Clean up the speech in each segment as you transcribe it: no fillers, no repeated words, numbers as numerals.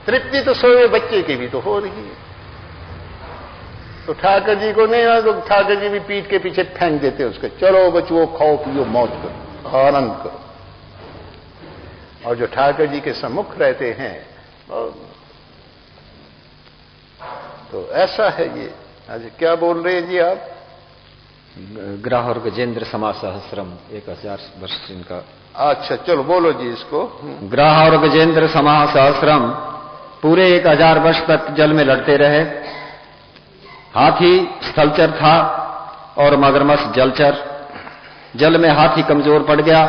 तृप्ति तो सोए बच्चे की भी तो हो रही है। तो ठाकर जी को नहीं आ, तो ठाकर जी भी पीठ के पीछे फेंक देते उसके, चलो बचुओ खाओ पियो मौज करो आनंद करो। और जो ठाकर जी के सम्मुख रहते हैं तो ऐसा है ये। आज क्या बोल रहे हैं जी आप? ग्राह और गजेंद्र समा सहस्रम 1000 वर्ष इनका। अच्छा चलो बोलो जी इसको। ग्राह और गजेंद्र समा सहस्रम पूरे 1000 वर्ष तक जल में लड़ते रहे। हाथी स्थलचर था और मगरमच्छ जलचर। जल में हाथी कमजोर पड़ गया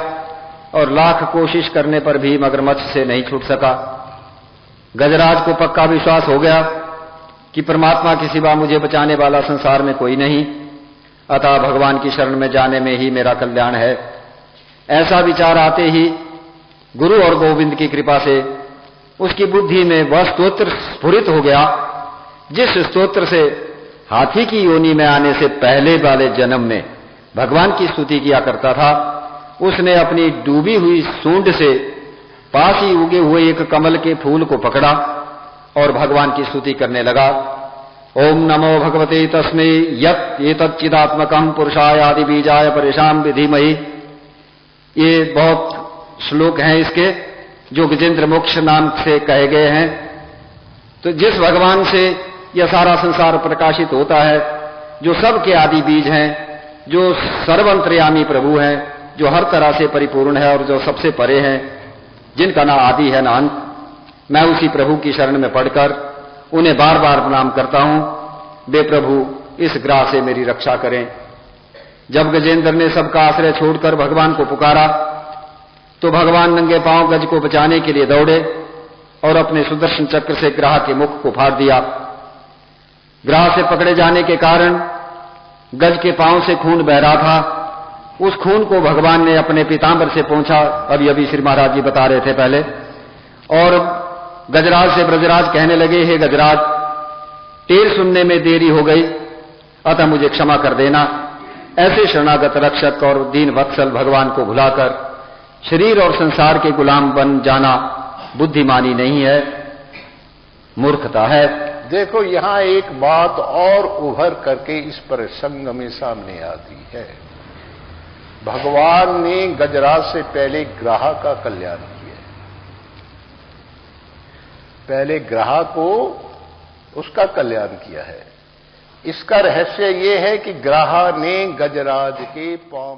और लाख कोशिश करने पर भी मगरमच्छ से नहीं छूट सका। गजराज को पक्का विश्वास हो गया कि परमात्मा के सिवा मुझे बचाने वाला संसार में कोई नहीं, अतः भगवान की शरण में जाने में ही मेरा कल्याण है। ऐसा विचार आते ही गुरु और गोविंद की कृपा से उसकी बुद्धि में वह स्तोत्र स्फुरित हो गया जिस स्तोत्र से हाथी की योनि में आने से पहले वाले जन्म में भगवान की स्तुति किया करता था। उसने अपनी डूबी हुई सूंड से पास ही उगे हुए एक कमल के फूल को पकड़ा और भगवान की स्तुति करने लगा। ओम नमो भगवते तस्मै यत् एतच्चिदात्मकं पुरुषाय आदि बीजाय परेशान विधिमहि। ये बहुत श्लोक हैं इसके जो गजेंद्र मोक्ष नाम से कहे गए हैं। तो जिस भगवान से यह सारा संसार प्रकाशित होता है, जो सबके आदि बीज हैं, जो सर्वंतर्यामी प्रभु हैं, जो हर तरह से परिपूर्ण है और जो सबसे परे हैं, जिनका ना आदि है ना अंत, मैं उसी प्रभु की शरण में पढ़कर उन्हें बार बार प्रणाम करता हूं। वे प्रभु इस ग्राह से मेरी रक्षा करें। जब गजेंद्र ने सबका आश्रय छोड़कर भगवान को पुकारा तो भगवान नंगे पांव गज को बचाने के लिए दौड़े और अपने सुदर्शन चक्र से ग्राह के मुख को फाड़ दिया। ग्राह से पकड़े जाने के कारण गज के पांव से खून बह रहा था। उस खून को भगवान ने अपने पीतांबर से पोंछा, अभी श्री महाराज जी बता रहे थे पहले। और गजराज से ब्रजराज कहने लगे, हे गजराज, टेर सुनने में देरी हो गई, अतः मुझे क्षमा कर देना। ऐसे शरणागत रक्षक और दीन वत्सल भगवान को भुलाकर शरीर और संसार के गुलाम बन जाना बुद्धिमानी नहीं है, मूर्खता है। देखो यहां एक बात और उभर करके इस प्रसंग में सामने आती है। भगवान ने गजराज से पहले ग्राह का कल्याण किया। पहले ग्राह को उसका कल्याण किया है। इसका रहस्य यह है कि ग्राह ने गजराज के पांव